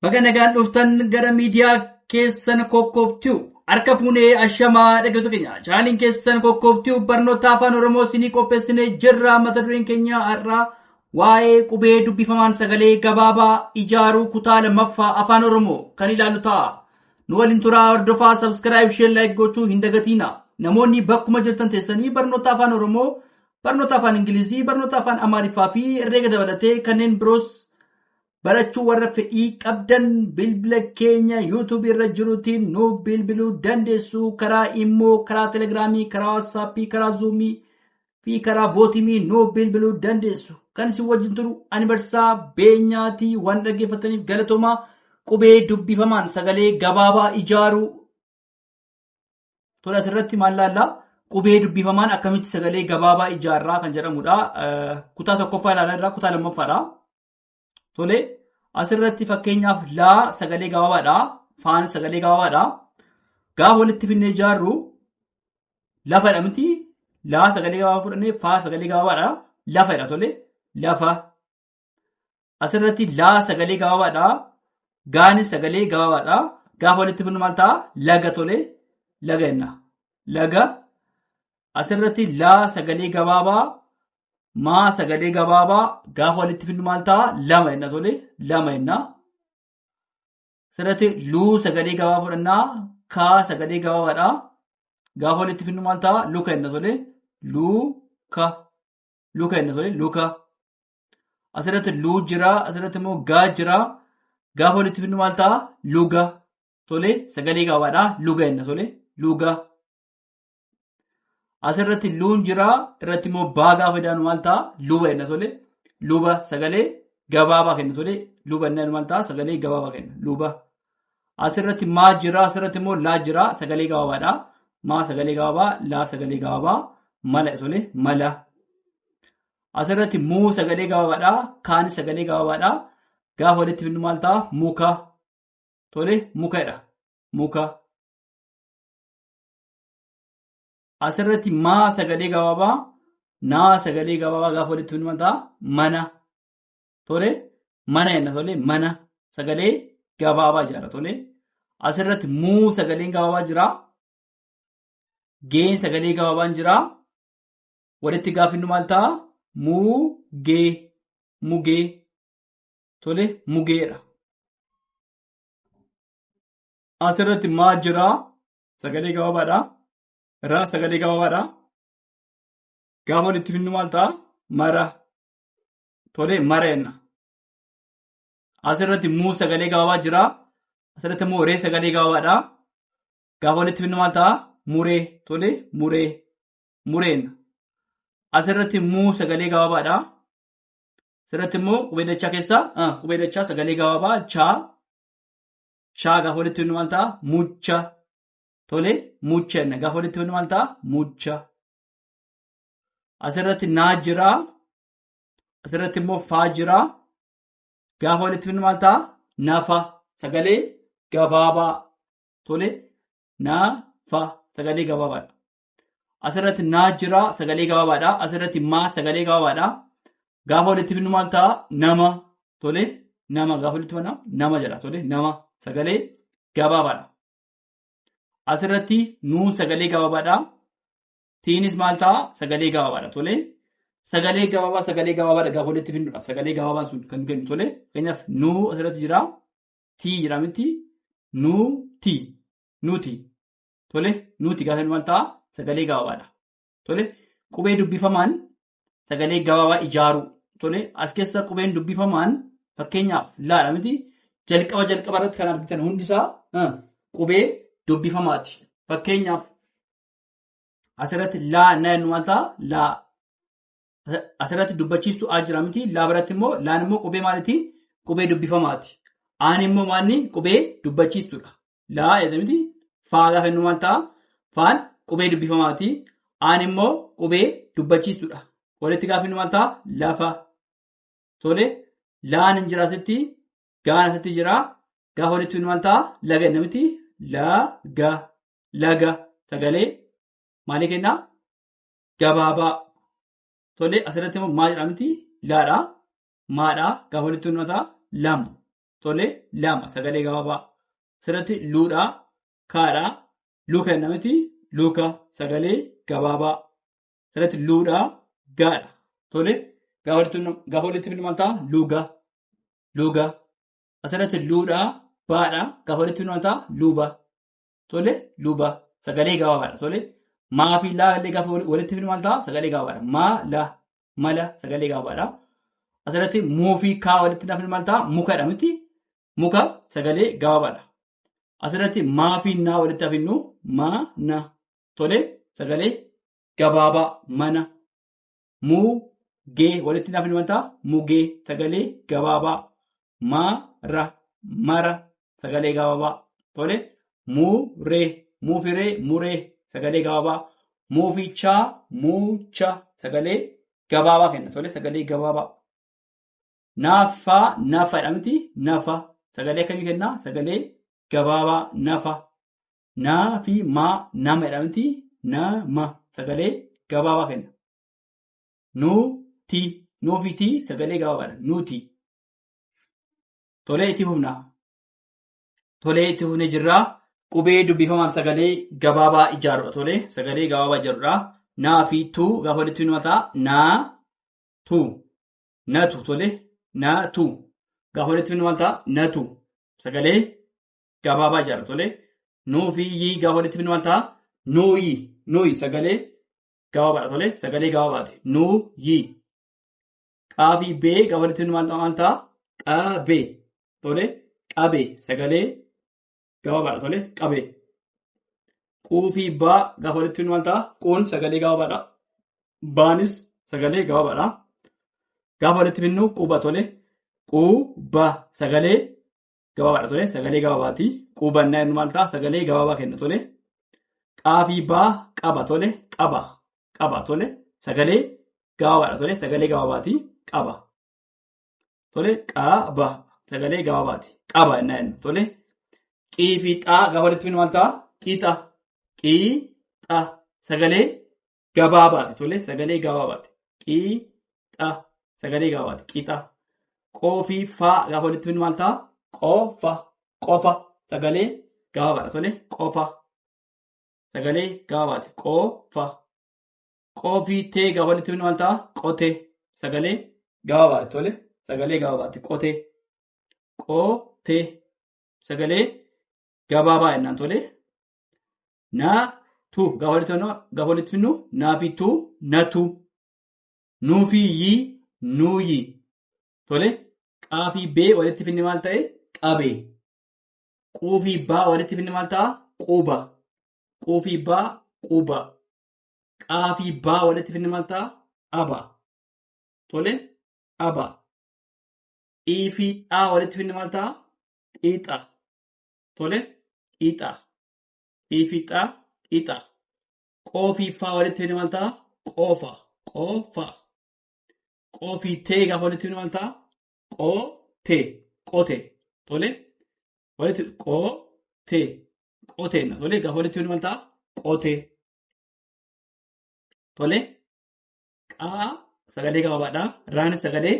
Baga nagaan dhuftan gara miidiyaa keessan Kokkoobtuu harka fuunee ashamaa dhaggeeffattoota keenya chaaniin keessan Kokkoobtuu barnoota afaan Oromoo isinii qopheessinee jirra. Mata dureen keenya har'aa waa'ee qubee dubbifamaan sagalee gabaabaa ijaaruu kutaa lammaffaa afaan Oromoo kan ilaallu ta'a. Nu waliin turaa hordofaa subscribe share like gochuu hin dagatina. Namoonni bakkuma jirtan teessanii barnoota afaan Oromoo, barnoota afaan Ingilizii, barnoota afaan Amaariffaa fi herreega dabalatee kanneen biroos barachuu warra fedhii qabdan bilbila keenya YouTube irra jiruutiin nu bilbiluu dandeessu. Karaa immoo karaa Telegiraamii, karaa WhatsAppii, karaa Zoomii fi karaa Vootimii nu bilbiluu dandeessu. Kan isin wajjin turu ani Barsaa Beenyaatii. Waan dhaggeeffataniif galatoomaa. Qubee dubbifamaan sagalee gabaabaa ijaaruu. Tola asirratti maal laallaa? Qubee dubbifamaan akkamitti sagalee gabaabaa ijaarraa kan jedhamudha. Kutaa tokkoffaa ilaalaa irraa kutaa lammaffaadha. Tole asirratti fakkeenyaaf laa sagalee gabaabaadha. Faan sagalee gabaabaadha. Gaafa walitti finnee ijaarru lafadha miti. Laa sagalee gabaabaa fudhannee faa sagalee gabaabaadha. Lafadha tole lafa. Asirratti laa sagalee gabaabaadha. Gaanis sagalee gabaabaadha. Gaafa walitti finnu maal ta'a? Laga tole laga jenna. Laga. Asirratti laa sagalee gabaabaa. Maa sagalee gabaabaa gaafa walitti finnu maal ta'a? Lama jenna tole lama jenna. Asirratti luu sagalee gabaabaa fudhannaa. Kaa sagalee gabaabaadha. Gaafa walitti finnu maal ta'a? Luka jenna tole luka. Luka jenna tole luka. Asirratti luu jira. Asirratti immoo gaa jira. Gaafa walitti finnu maal ta'a? Luga. Tole sagalee gabaabaadha. Luga jenna tole luga. Asirratti luun jira. Irratti immoo baa gaafa jedhamu maal ta'a? Luba jenna tole luba sagalee gabaabaa kenna tole luba jenna maal ta'a? Sagalee gabaabaa kenna luba. Asirratti maa jira. Asirratti immoo laa jira. Sagalee gabaabaadha. Maa sagalee gabaabaa, laa sagalee gabaabaa, mala tole mala. Asirratti muu sagalee gabaabaadha. Kaan sagalee gabaabaadha. Gaafa walitti finnu maal ta'a? Muka. Tole mukadha. Muka. Asirratti maa sagalee gabaabaa, naa sagalee gabaabaa gaafa walitti finnu maal ta'a? Mana. Tole mana jenna tole mana. Sagalee gabaabaa jira tole. Asirratti muu sagaleen gabaabaa jira. Geen sagalee gabaabaan jira. Walitti gaafa finnu maal ta'a? Mugee. Mugee. Tole mugeedha. Asirratti maa jira. Sagalee gabaabaadha. Raa sagalee gabaabaadha. Gaafa walitti finnu maal ta'a? Mara. Tole mara jenna. Asirratti muu sagalee gabaabaa jira. Asirratti immoo ree sagalee gabaabaadha. Gaafa walitti finnu maal ta'a? Muree. Tole muree. Mureenna. Asirratti muu sagalee gabaabaadha. Asirratti immoo qubee dachaa keessaa qubee dachaa sagalee gabaabaa chaa. Chaa gaafa walitti finnu maal ta'a? Mucha. Tole mucha jenna. Gaafa walitti finnu maal ta'a? Mucha. Asirratti naa jira. Asirratti immoo faa jira. Gaafa walitti finnu maal ta'a? Nafa. Sagalee gabaabaa. Tole nafa. Sagalee gabaabaadha. Asirratti naa jira. Sagalee gabaabaadha. Asirratti maa sagalee gabaabaadha. Gaafa walitti finnu maal ta'a? Nama. Tole nama. Gaafa walitti finnu nama jedha. Tole nama. Sagalee gabaabaadha. Asirratti nuun sagalee gabaabaadha. Tiinis maal ta'a? Sagalee gabaabaadha. Tole sagalee gabaabaadha gaafa walitti finnuudhaaf sagalee gabaabaan sun kan kennu tole. Keenyaaf nuu asirratti jira. Tii jira miti. Nuuti. Nuuti. Tole nuuti gaafa maal ta'a? Sagalee gabaabaadha. Tole qubee dubbifamaan sagalee gabaabaa ijaaruu. Tole as keessa qubeen dubbifamaan fakkeenyaaf laadha miti. Jalqaba irratti kan argitan hundisaa qubee dubbifamaati. Fakkeenyaaf asirratti laa naannu maal ta'a? Laa. Asirratti dubbachiistu A jira miti. Laa biratti immoo laan immoo qubee maaliiti? Qubee dubbifamaati. Aan immoo maalni? Qubee dubbachiistuudha. Laa jedha miti. Faa gaafa jennu maal ta'a? Faan qubee dubbifamaati. Aan immoo qubee dubbachiistuudha. Walitti gaafa jennu maal ta'a? Lafa. Tole laan hin jira asitti. Gaan asitti jira. Gaafa walitti finnu maal ta'a? Laga jenna miti. Laga. Laga. Sagalee maalii kennaa? Gabaabaa. Tole asirratti immoo maa jedhaa miti? Laadha. Maadha. Gaafa walitti finnu maal ta'a? Lama. tole lama sagalee gabaabaa. Asirratti luudha kaadha luka namatti luka sagalee gabaabaa. Asirratti luudha gaadha tole gaafa walitti fidnu maal ta'a luga luga. Asirratti luudha baadha gaafa walitti fidnu maal ta'a luba tole luba sagalee gabaabaadha tole. Maa fi laa illee gaafa walitti fidnu maal ta'a sagalee gabaabaadha mala sagalee gabaabaadha. Asirratti muu fi kaa walitti fidnu maal ta'a mukadha miti muka sagalee gabaabaadha. Asirratti maa fi naa walitti fidnu mana tole sagalee gabaabaa mana. Mugee walitti fidnu maal ta'a mugee sagalee gabaabaa. Mara sagalee gabaabaa tole. Muree sagalee gabaabaa. Muufichaa muucha sagalee gabaabaa kenna tole sagalee gabaabaa. Nafaadha miti nafa sagalee akkamii kenna sagalee gabaabaa nafa. Naa fi maa namadha miti nama sagalee gabaabaa kenna. Nuufiti sagalee gabaabaadha nuti. Tolee itti fufnee jirraa. Qubee dubbifamaaf sagalee gabaabaa ijaarudha tole sagalee gabaabaa ijaarudha. Naa fi tuu gaafa walitti fidnu mataa naa tuu natu tole natu gaafa walitti fidnu mataa natu sagalee gabaabaa ijaarra tole. Nuu fi yii gaafa walitti fidnu mataa nuyi sagalee gabaabaadha tole sagalee gabaabaati nuyi. Qaa fi bee gaafa walitti fidnu mataa qabee tole qabee sagalee gabaabaadha tole qabee. Quu fi baa gaafa walitti fidnu maal ta'a quun sagalee gabaabaadha. Baanis sagalee gabaabaadha. Gaafa walitti fidnu quba tole quba sagalee gabaabaadha tole sagalee gabaabaati. Qubannaa jennu maal ta'a sagalee gabaabaa kenna tole. Qaa fi baa qaba tole qaba tole sagalee gabaabaadha tole sagalee gabaabaati qaba tole qaba sagalee gabaabaati qaba jennaa jennu tole. Qii fi xaa gaafa walitti fidnu maal ta'a qixa sagalee gabaabaati tole sagalee gabaabaati qixa sagalee gabaabaati qixa. Qoo fi faa gaafa walitti fidnu maal ta'a qofa sagalee gabaabaadha tole qofa sagalee gabaabaati qofa. Qoo fi tee gaafa walitti fidnu maal ta'a qote sagalee gabaabaati tole sagalee gabaabaati qote sagalee gabaabaa jennaan tole. Naatu gaafa walitti fidnu naa fi tuu natu. Nuu fi yii nuyi tole. Qaa fi bee walitti fidne maal ta'e qabee. Quu fi baa walitti fidne maal ta'a quba quu fi baa quba. Qaa fi baa walitti fidne maal ta'a aba tole aba. Ii fi dhaa walitti fidne maal ta'a qixa tole qixa. Ii fi dhaa qixa. Qoo fi faa walitti fidne maal ta'a qofa. Qoo fi tee gaafa walitti fidne maal ta'a qote tole walitti qoteenna tole gaafa walitti fidne maal ta'a qote tole. Qaa sagalee gabaabaadha. Raanis sagalee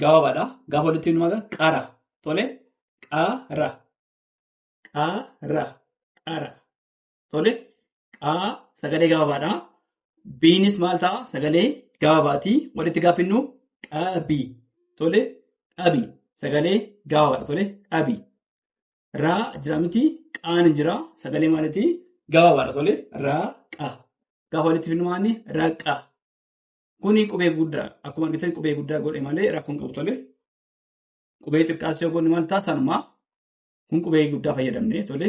gabaabaadha. Gaafa walitti fidnu maal ta'a qara tole qara tole. Qaa sagalee gabaabaadha. Biinis maal ta'a sagalee gabaabaati. Walitti gaafa fidnu qabii tole qabii sagalee gabaabaadha tole qabii. Raa jira miti qaan jira sagalee maalitii gabaabaadha tole raaqa. Gaafa walitti fidnu maalni raaqa. Kuni qubee guddaa akkuma argitan qubee guddaa godhe malee rakkoon qabu tole. Qubee xiqqaas yoo godhe maal ta'a sanuma. Kun qubee guddaa fayyadamne tole.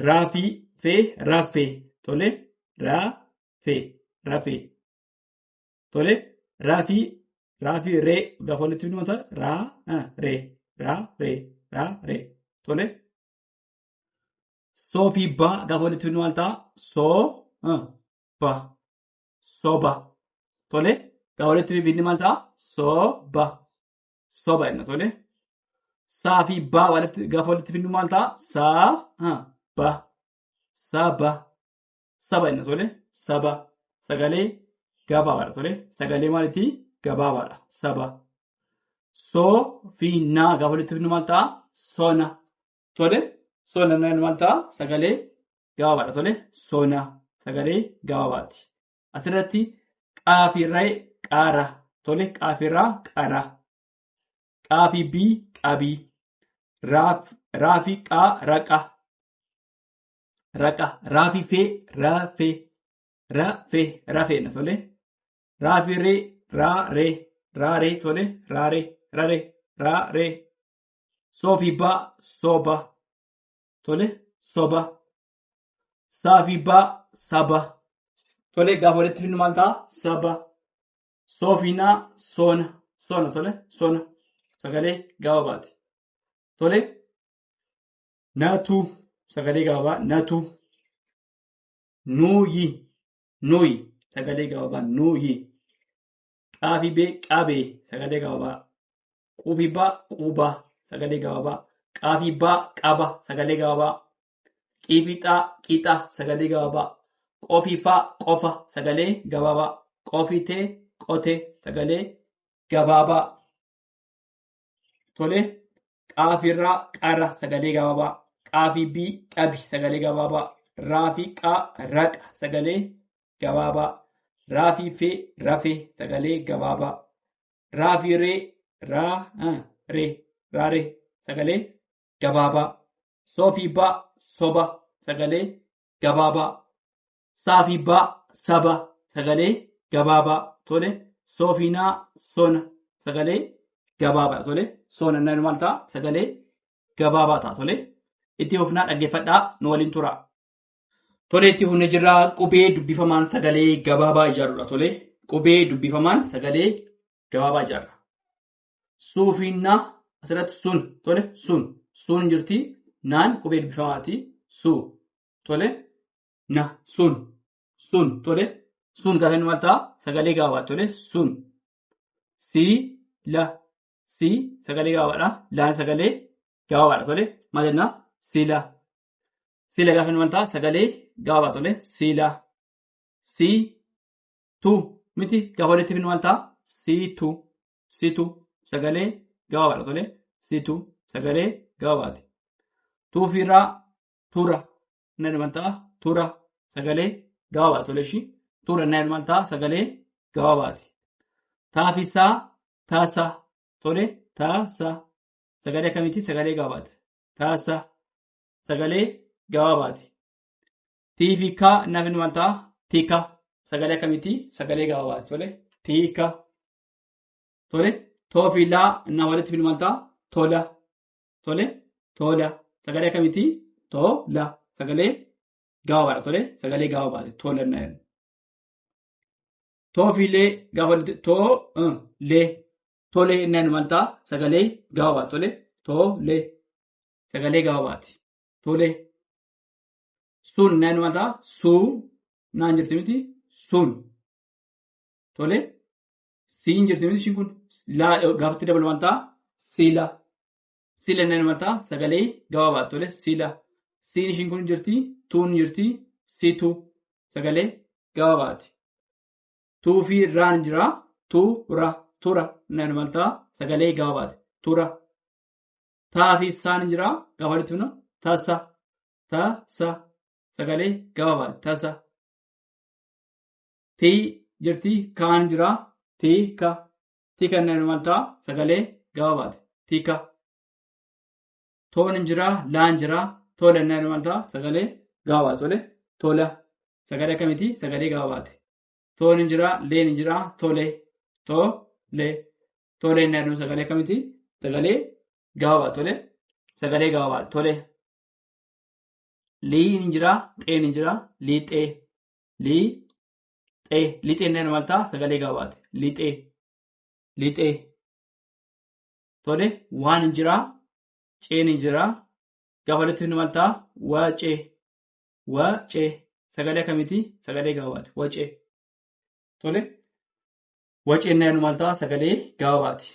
Raafii fee raaffee tole raafee tole. Raafii ree gaafa walitti fidnu maal ta'a raaree tole. Soo fi baa gaafa walitti fidnu maal ta'a soba tole. Gaafa walitti fidnu maal ta'a soba jenna tole. Saa fi baa gaafa walitti fidnu maal ta'a saba jenna tole saba sagalee gabaabaadha tole sagalee maalitii gabaabaadha saba. Soo fi naa gaafa walitti fidnu maal ta'a sona. Tole sona naan maal ta'a sagalee gabaabaadha. Tole sona sagalee gabaabaati. Asirratti qaafirraa qaara. Tole qaafirraa qaara. Qaafii bii qabii. Raafii qaa raqa. Raqa. Raafii fee raafee. Rafeedha tole. Raafii ree raaree. Raaree tole raaree raree raaree. Soofii baa soba. Tole soba. Saafii baa saba. Tole gaafa walitti fidnu maal ta'a saba. Soofinaa sona. Sona tole sona. Sagalee gabaabaati. Tole natu sagalee gabaabaa natu. Nuyi nuyi sagalee gabaabaa nuyi. Qaafii bee qabee sagalee gabaabaa. Quufii baa quba sagalee gabaabaa. Qaafii baa qaba sagalee gabaabaa. Qiifixaa qixa sagalee gabaabaa. Qofiifaa qofa sagalee gabaabaa. Qofitee qote sagalee gabaabaa. Tole qaafirraa qara sagalee gabaabaa. Qaafii bii qabi sagalee gabaabaa. Raafii qaa raqa sagalee gabaabaa. Raafii fee rafee sagalee gabaabaa. Raafii ree raaree sagalee gabaabaa. Soofii baa soba sagalee gabaabaa. Saafii baa saba sagalee gabaabaa. Tole soofinaa sona sagalee gabaabaa. Tole sona naan maal ta'a sagalee gabaabaa ta'a. Tole itti fufnaa dhaggeeffadhaa nu waliin tura. Tole itti fufnee jirra qubee dubbifamaan sagalee gabaabaa ijaarudha. Tole qubee dubbifamaan sagalee gabaabaa ijaarra. Suufinnaa asirratti sun tole sun jirti naan qubee dubbifamaati suu tole na sun tole sun gaafa inni maal ta'a sagalee gabaabaa tole sun la sagalee gabaabaadha laan sagalee gabaabaadha tole maal jennaa sila gaafa inni maal ta'a sagalee gabaabaa tole sila tu miti gaafa walitti fidnu maal ta'a situ sagalee gabaabaadha tole situ sagalee gabaabaati. Tuufirraa tura naan maal ta'a tura sagalee gabaabaadha tole ishii tura naan maal ta'a sagalee gabaabaati. Taafisaa taasa tole taasa sagalee akkamiiti sagalee gabaabaati. Taasa sagalee gabaabaati. Tiifikaa naaf inni maal ta'a tika sagalee akkamiiti sagalee gabaabaati tole tika tole toofilaa na walitti fidnu maal ta'a tola tole tola sagalee akkamiiti tola sagalee gabaabaadha tole sagalee gabaabaati tola naan. Toofilee gaafa lee tolee naan maal ta'a sagalee gabaabaati tole tolee sagalee gabaabaati tolee. Sun naan maal ta'a suu naan jirti miti sun tole siin jirti miti ishiin kun gaafatti dabalu maal ta'a sila naan maal ta'a sagalee gabaabaati tole sila siin ishiin kun jirti tuun jirti situ sagalee gabaabaati. Tuufii raan jira tura naan maal ta'a sagalee gabaabaati tura. Taafii saan jira gaafa walitti fidnu taasa sagalee gabaabaati taasa. Tii jirti kaan jira tika naan maal ta'a sagalee gabaabaati tika. Toon jira laan jira tola naan maal ta'a sagalee gabaabaati tole tola sagalee akkamiiti sagalee gabaabaati. Toon jira leen jira tolee naan sagalee akkamiiti sagalee gabaabaati tole sagalee gabaabaati tole. Liin jira xeen jira lixee naan maal ta'a sagalee gabaabaati lixee tole waan jira ceen jira gaafa walitti fidnu maal ta'a wacee sagalee akkamiiti sagalee gabaabaati wacee tole waceen naan maal ta'a sagalee gabaabaati.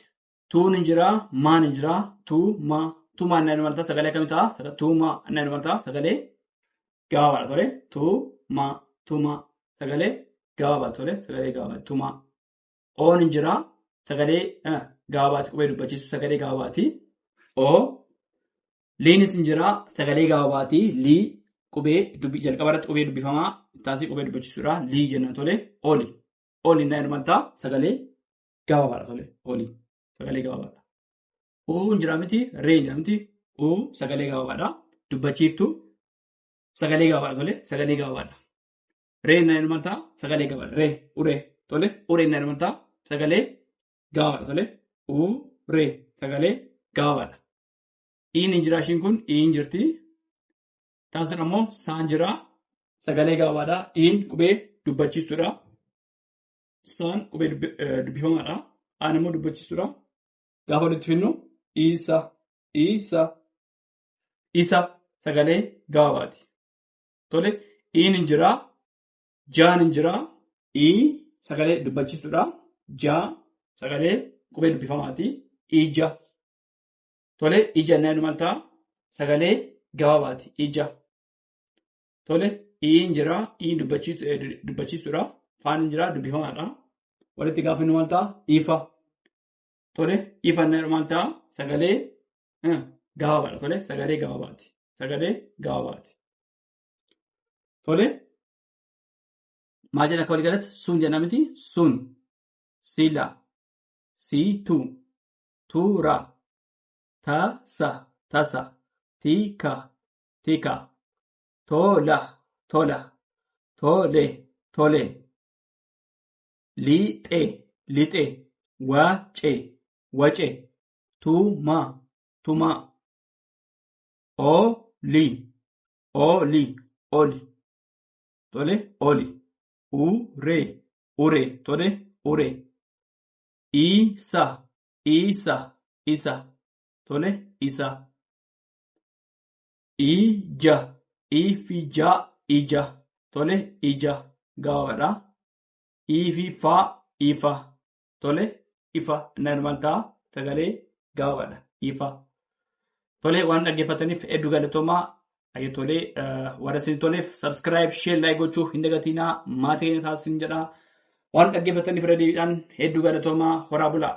Tuun jira maan jira tuumaan naan maal ta'a sagalee akkamii ta'a tuumaa naan maal ta'a sagalee gabaabaadha tole tuumaa sagalee gabaabaadha tole sagalee gabaabaadha tuumaa. Oon jira sagalee gabaabaati qubee dubbachiisu sagalee gabaabaati Liinis hin jira sagalee gabaabaati. Lii qubee jalqaba irratti qubee dubbifamaa taasii qubee dubbachisuudha. Lii jenna tole oli. Oli na ilmaltaa sagalee gabaabaadha tole oli. Sagalee gabaabaadha. Uu hin jira miti ree hin jira miti. Uu sagalee gabaabaadha. Dubbachiiftu sagalee gabaabaadha tole sagalee gabaabaadha. Ree na ilmaltaa sagalee gabaabaadha. Ree uree tole uree na ilmaltaa sagalee gabaabaadha tole uu ree sagalee gabaabaadha. Iin hin jira ishiin kun iin jirti. Taasisan ammoo saan jira sagalee gabaabaadha. Iin qubee dubbachiistuudha. Saan qubee dubbifamaadha. Aan immoo dubbachiistuudha. Gaafa walitti finnu isa sagalee gabaabaati. Tole iin hin jira jaan hin jira ii sagalee dubbachiistuudha. Jaa sagalee qubee dubbifamaati. Ija tole ija na ilmaltaa sagalee gabaabaati. Ija tole iin jira iin dubbachiistuudha. Faan hin jira dubbifamaadha. Walitti gaafa inni maltaa ifa tole ifa na ilmaltaa sagalee gabaabaadha. Tole sagalee gabaabaati. Sagalee gabaabaati. Tole maal jedha akka walii galatti sun jenna miti sun sila siitu tuura tasa tika tola tole lixe wace tuma oli tole oli ure tole ure isa tole isa ija tole ija gabaabaadha. Ifa tole ifa na ilmaltaa sagalee gabaabaadha. Ifa tole waan dhaggeeffataniif hedduu galatoomaa. Tole warra isin toleef subscribe share like gochuu hin dagatinaa. Maatii keenya taasisin jedha. Waan dhaggeeffataniif irra deebiidhaan hedduu galatoomaa horaa bulaa.